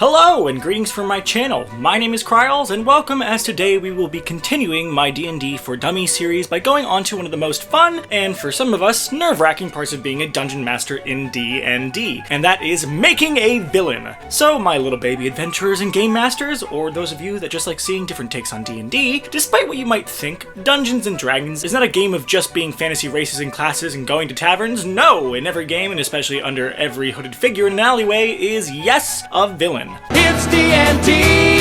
Hello and greetings from my channel. My name is Kryles and welcome, as today we will be continuing my D&D for Dummies series by going on to one of the most fun and, for some of us, nerve-wracking parts of being a dungeon master in D&D, and that is making a villain. So my little baby adventurers and game masters, or those of you that just like seeing different takes on D&D, despite what you might think, Dungeons & Dragons is not a game of just being fantasy races and classes and going to taverns. No, in every game, and especially under every hooded figure in an alleyway, is, yes, a villain. It's D&D!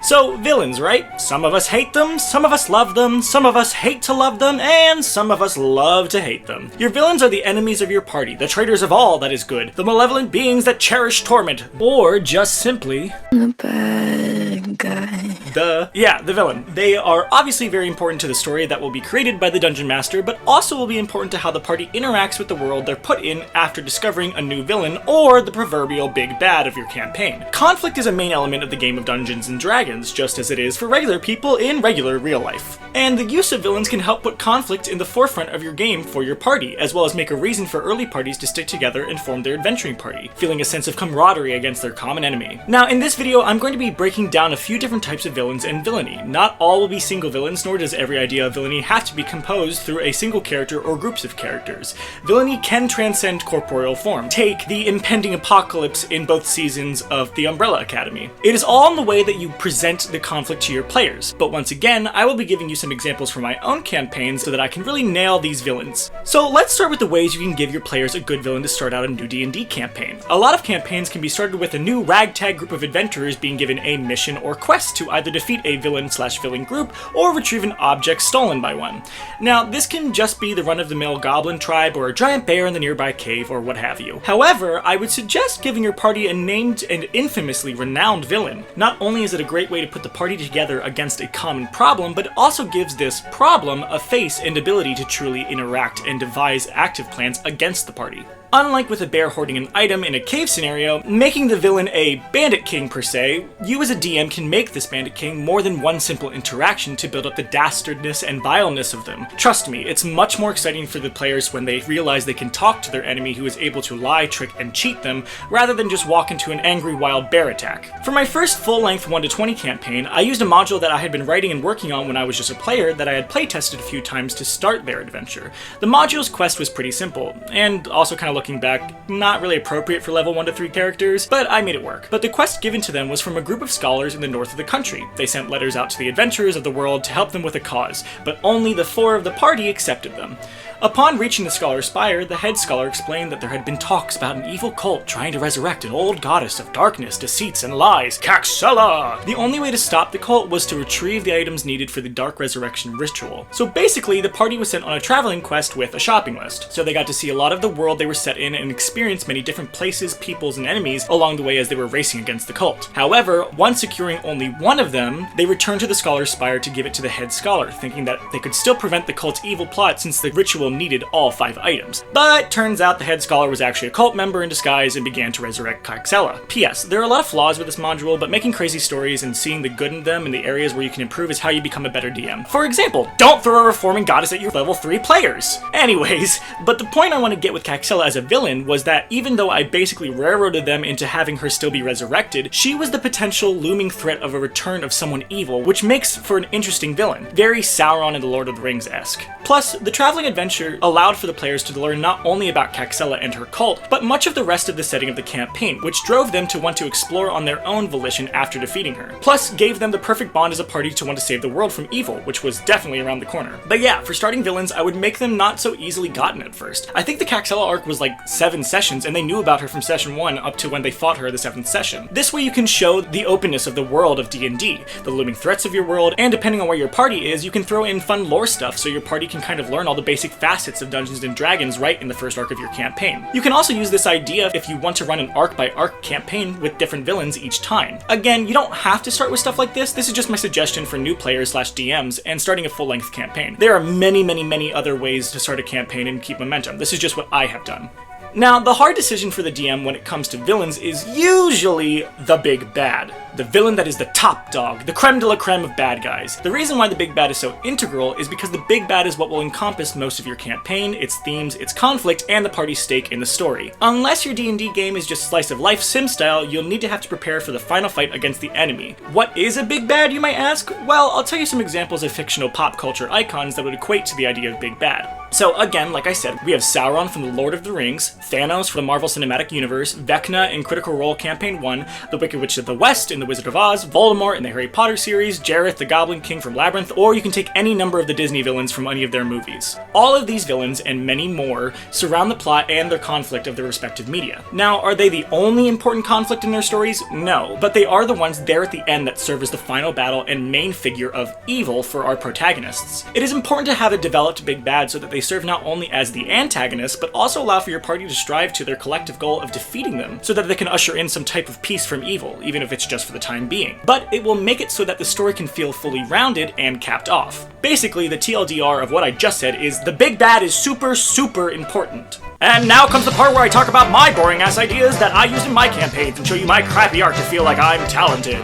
So, villains, right? Some of us hate them, some of us love them, some of us hate to love them, and some of us love to hate them. Your villains are the enemies of your party, the traitors of all that is good, the malevolent beings that cherish torment, or just simply... the bad guy. The villain. They are obviously very important to the story that will be created by the Dungeon Master, but also will be important to how the party interacts with the world they're put in after discovering a new villain, or the proverbial big bad of your campaign. Conflict is a main element of the game of Dungeons & Dragons, just as it is for regular people in regular real life. And the use of villains can help put conflict in the forefront of your game for your party, as well as make a reason for early parties to stick together and form their adventuring party, feeling a sense of camaraderie against their common enemy. Now, in this video, I'm going to be breaking down a few different types of villains and villainy. Not all will be single villains, nor does every idea of villainy have to be composed through a single character or groups of characters. Villainy can transcend corporeal form. Take the impending apocalypse in both seasons of the Umbrella Academy. It is all in the way that you present the conflict to your players, but once again, I will be giving you some examples from my own campaigns so that I can really nail these villains. So let's start with the ways you can give your players a good villain to start out a new D&D campaign. A lot of campaigns can be started with a new ragtag group of adventurers being given a mission or quest to either defeat a villain/villain group or retrieve an object stolen by one. Now, this can just be the run-of-the-mill goblin tribe or a giant bear in the nearby cave or what have you. However, I would suggest giving your party a named and infamously renowned villain. Not only is it a great way to put the party together against a common problem, but it also gives this problem a face and ability to truly interact and devise active plans against the party. Unlike with a bear hoarding an item in a cave scenario, making the villain a bandit king per se, you as a DM can make this bandit king more than one simple interaction to build up the dastardness and vileness of them. Trust me, it's much more exciting for the players when they realize they can talk to their enemy who is able to lie, trick, and cheat them, rather than just walk into an angry wild bear attack. For my first full-length 1-20 campaign, I used a module that I had been writing and working on when I was just a player that I had playtested a few times to start their adventure. The module's quest was pretty simple, and also kind of looking back, not really appropriate for level 1 to 3 characters, but I made it work. But the quest given to them was from a group of scholars in the north of the country. They sent letters out to the adventurers of the world to help them with a cause, but only the 4 of the party accepted them. Upon reaching the Scholar's Spire, the head scholar explained that there had been talks about an evil cult trying to resurrect an old goddess of darkness, deceits, and lies, Caxella! The only way to stop the cult was to retrieve the items needed for the Dark Resurrection ritual. So basically, the party was sent on a traveling quest with a shopping list, so they got to see a lot of the world they were set in and experience many different places, peoples, and enemies along the way as they were racing against the cult. However, once securing only one of them, they returned to the Scholar's Spire to give it to the head scholar, thinking that they could still prevent the cult's evil plot since the ritual needed all 5 items. But turns out the head scholar was actually a cult member in disguise and began to resurrect Caxella. P.S. There are a lot of flaws with this module, but making crazy stories and seeing the good in them and the areas where you can improve is how you become a better DM. For example, don't throw a reforming goddess at your level 3 players! Anyways, but the point I want to get with Caxella as a villain was that even though I basically railroaded them into having her still be resurrected, she was the potential looming threat of a return of someone evil, which makes for an interesting villain. Very Sauron in the Lord of the Rings-esque. Plus, the traveling adventure allowed for the players to learn not only about Caxella and her cult, but much of the rest of the setting of the campaign, which drove them to want to explore on their own volition after defeating her. Plus, gave them the perfect bond as a party to want to save the world from evil, which was definitely around the corner. But yeah, for starting villains, I would make them not so easily gotten at first. I think the Caxella arc was like 7 sessions, and they knew about her from session 1 up to when they fought her the 7th session. This way you can show the openness of the world of D&D, the looming threats of your world, and depending on where your party is, you can throw in fun lore stuff so your party can kind of learn all the basic facets of Dungeons & Dragons right in the first arc of your campaign. You can also use this idea if you want to run an arc-by-arc campaign with different villains each time. Again, you don't have to start with stuff like this. This is just my suggestion for new players/DMs and starting a full-length campaign. There are many other ways to start a campaign and keep momentum. This is just what I have done. Now, the hard decision for the DM when it comes to villains is usually the big bad. The villain that is the top dog, the creme de la creme of bad guys. The reason why the big bad is so integral is because the big bad is what will encompass most of your campaign, its themes, its conflict, and the party's stake in the story. Unless your D&D game is just slice of life sim style, you'll need to have to prepare for the final fight against the enemy. What is a big bad, you might ask? Well, I'll tell you some examples of fictional pop culture icons that would equate to the idea of big bad. So again, like I said, we have Sauron from The Lord of the Rings, Thanos from the Marvel Cinematic Universe, Vecna in Critical Role Campaign 1, the Wicked Witch of the West in The Wizard of Oz, Voldemort in the Harry Potter series, Jareth the Goblin King from Labyrinth, or you can take any number of the Disney villains from any of their movies. All of these villains, and many more, surround the plot and their conflict of their respective media. Now, are they the only important conflict in their stories? No, but they are the ones there at the end that serve as the final battle and main figure of evil for our protagonists. It is important to have a developed big bad so that they serve not only as the antagonists, but also allow for your party to strive to their collective goal of defeating them, so that they can usher in some type of peace from evil, even if it's just for the time being. But it will make it so that the story can feel fully rounded and capped off. Basically, the TLDR of what I just said is the big bad is super, super important. And now comes the part where I talk about my boring ass ideas that I use in my campaigns and show you my crappy art to feel like I'm talented.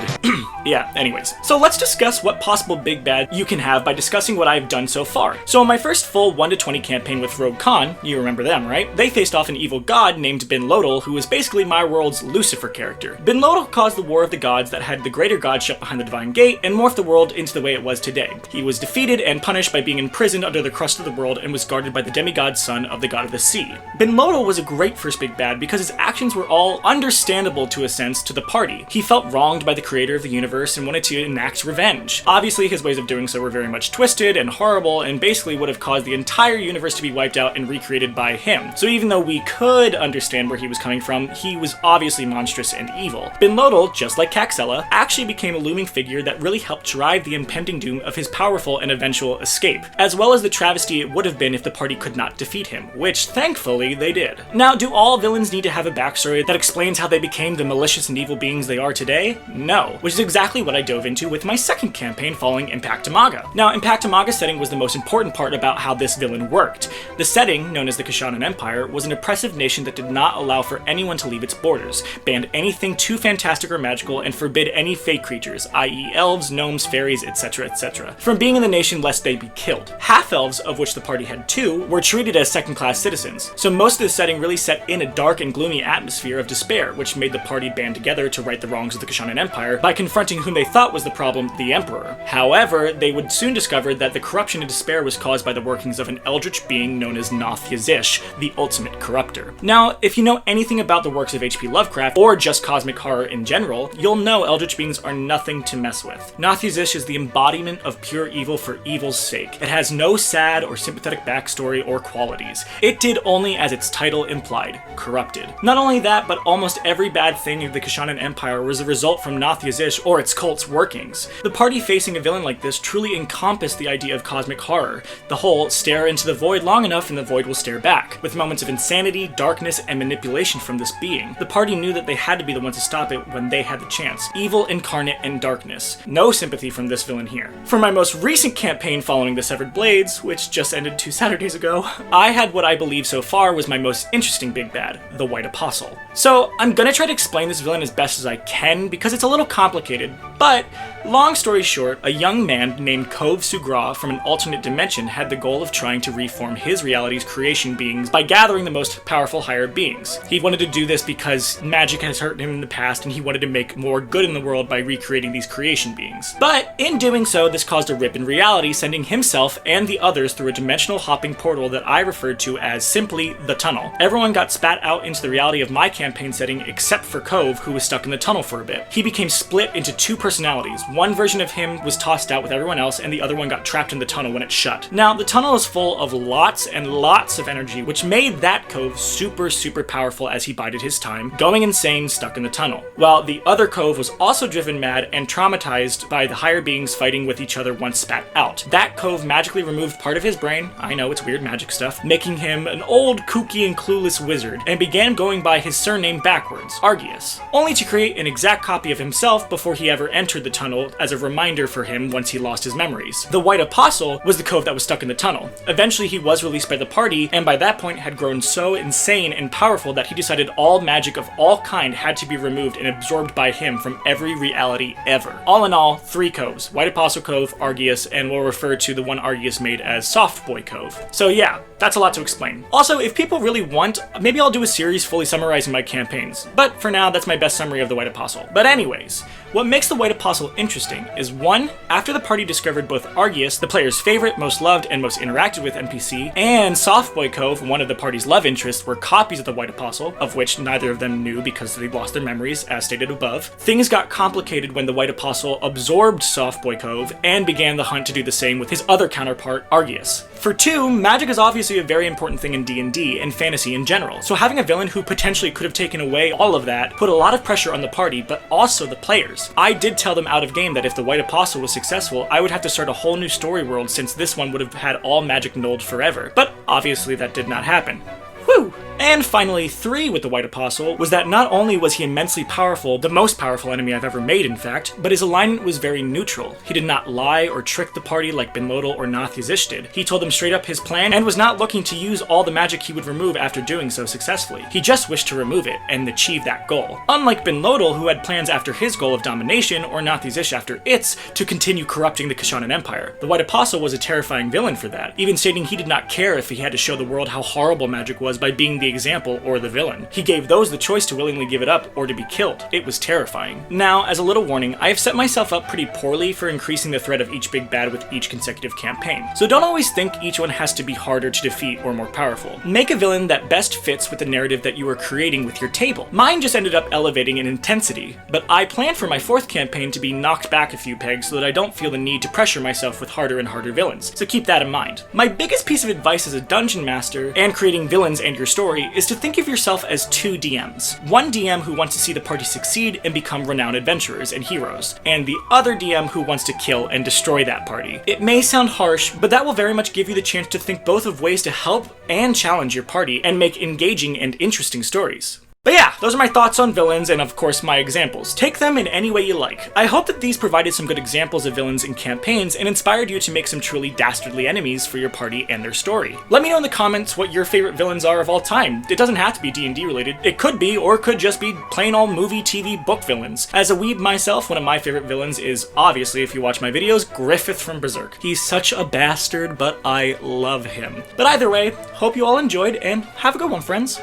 Yeah, anyways. So let's discuss what possible big bad you can have by discussing what I've done so far. So in my first full 1-20 campaign with Rogue Khan, you remember them, right? They faced off an evil god named Bin Lodal, who was basically my world's Lucifer character. Bin Lodal caused the War of the Gods that had the greater god shut behind the Divine Gate and morphed the world into the way it was today. He was defeated and punished by being imprisoned under the crust of the world and was guarded by the demigod son of the god of the sea. Bin Lodal was a great first big bad because his actions were all understandable to a sense to the party. He felt wronged by the creator of the universe and wanted to enact revenge. Obviously, his ways of doing so were very much twisted and horrible and basically would have caused the entire universe to be wiped out and recreated by him. So even though we could understand where he was coming from, he was obviously monstrous and evil. Bin Lodal, just like Caxella, actually became a looming figure that really helped drive the impending doom of his powerful and eventual escape, as well as the travesty it would have been if the party could not defeat him, which thankfully they did. Now, do all villains need to have a backstory that explains how they became the malicious and evil beings they are today? No, which is exactly what I dove into with my second campaign following Impactamaga. Now, Impactamaga's setting was the most important part about how this villain worked. The setting, known as the Kashanan Empire, was an oppressive nation that did not allow for anyone to leave its borders, banned anything too fantastic or magical, and forbid any fake creatures, i.e. elves, gnomes, fairies, etc., etc., from being in the nation lest they be killed. Half-elves, of which the party had 2, were treated as second-class citizens, so most of the setting really set in a dark and gloomy atmosphere of despair, which made the party band together to right the wrongs of the Kashanan Empire by confronting whom they thought was the problem, the Emperor. However, they would soon discover that the corruption and despair was caused by the workings of an eldritch being known as Nath Yazish, the ultimate corruptor. Now, if you know anything about the works of H.P. Lovecraft, or just cosmic horror in general, you'll know eldritch beings are nothing to mess with. Nath Yazish is the embodiment of pure evil for evil's sake. It has no sad or sympathetic backstory or qualities. It did only as its title implied, corrupted. Not only that, but almost every bad thing of the Kashanan Empire was a result from Nath Yazish or its cult's workings. The party facing a villain like this truly encompassed the idea of cosmic horror. The whole stare into the void long enough and the void will stare back, with moments of insanity, darkness, and manipulation from this being. The party knew that they had to be the ones to stop it when they had the chance. Evil incarnate and darkness. No sympathy from this villain here. For my most recent campaign following the Severed Blades, which just ended 2 Saturdays ago, I had what I believe so far was my most interesting big bad, the White Apostle. So I'm gonna try to explain this villain as best as I can because it's a little complicated, but long story short, a young man named Kove Sugra from an alternate dimension had the goal of trying to reform his reality's creation beings by gathering the most powerful higher beings. He wanted to do this because magic has hurt him in the past and he wanted to make more good in the world by recreating these creation beings. But in doing so, this caused a rip in reality, sending himself and the others through a dimensional hopping portal that I referred to as simply the tunnel. Everyone got spat out into the reality of my campaign setting except for Kove, who was stuck in the tunnel for a bit. He became split into 2 personalities. One version of him was tossed out with everyone else, and the other one got trapped in the tunnel when it shut. Now, the tunnel is full of lots and lots of energy, which made that Kove super powerful as he bided his time, going insane stuck in the tunnel. While the other Kove was also driven mad and traumatized by the higher beings fighting with each other once spat out. That Kove magically removed part of his brain, I know it's weird magic stuff, making him an old, kooky, and clueless wizard, and began going by his surname backwards, Argius, only to create an exact copy of himself before he ever entered the tunnel as a reminder for him once he lost his memories. The White Apostle was the Kove that was stuck in the tunnel. Eventually Eventually he was released by the party, and by that point had grown so insane and powerful that he decided all magic of all kind had to be removed and absorbed by him from every reality ever. All in all, 3 coves: White Apostle Cove, Argius, and we'll refer to the one Argius made as Soft Boy Cove. So yeah, that's a lot to explain. Also, if people really want, maybe I'll do a series fully summarizing my campaigns, but for now, that's my best summary of the White Apostle. But anyways, what makes the White Apostle interesting is 1, after the party discovered both Argius, the player's favorite, most loved, and most interacted with NPC, and Soft Boy Cove, one of the party's love interests, were copies of the White Apostle, of which neither of them knew because they lost their memories, as stated above. Things got complicated when the White Apostle absorbed Soft Boy Cove and began the hunt to do the same with his other counterpart, Argius. For 2, magic is obviously a very important thing in D&D and fantasy in general, so having a villain who potentially could have taken away all of that put a lot of pressure on the party, but also the players. I did tell them out of game that if the White Apostle was successful, I would have to start a whole new story world since this one would have had all magic nulled forever, but obviously that did not happen. Whew! And finally, 3 with the White Apostle was that not only was he immensely powerful, the most powerful enemy I've ever made in fact, but his alignment was very neutral. He did not lie or trick the party like Ben Lodal or Nath-Yazish did. He told them straight up his plan and was not looking to use all the magic he would remove after doing so successfully. He just wished to remove it and achieve that goal. Unlike Ben Lodal, who had plans after his goal of domination, or Nath-Yazish after its, to continue corrupting the Kashanan Empire. The White Apostle was a terrifying villain for that, even stating he did not care if he had to show the world how horrible magic was by being the example or the villain. He gave those the choice to willingly give it up or to be killed. It was terrifying. Now, as a little warning, I have set myself up pretty poorly for increasing the threat of each big bad with each consecutive campaign, so don't always think each one has to be harder to defeat or more powerful. Make a villain that best fits with the narrative that you are creating with your table. Mine just ended up elevating in intensity, but I plan for my 4th campaign to be knocked back a few pegs so that I don't feel the need to pressure myself with harder and harder villains, so keep that in mind. My biggest piece of advice as a dungeon master and creating villains and your story is to think of yourself as 2 DMs. One DM who wants to see the party succeed and become renowned adventurers and heroes, and the other DM who wants to kill and destroy that party. It may sound harsh, but that will very much give you the chance to think both of ways to help and challenge your party and make engaging and interesting stories. But yeah, those are my thoughts on villains and of course my examples. Take them in any way you like. I hope that these provided some good examples of villains in campaigns and inspired you to make some truly dastardly enemies for your party and their story. Let me know in the comments what your favorite villains are of all time. It doesn't have to be D&D related. It could be, or could just be plain old movie, TV, book villains. As a weeb myself, one of my favorite villains is, obviously if you watch my videos, Griffith from Berserk. He's such a bastard, but I love him. But either way, hope you all enjoyed and have a good one, friends.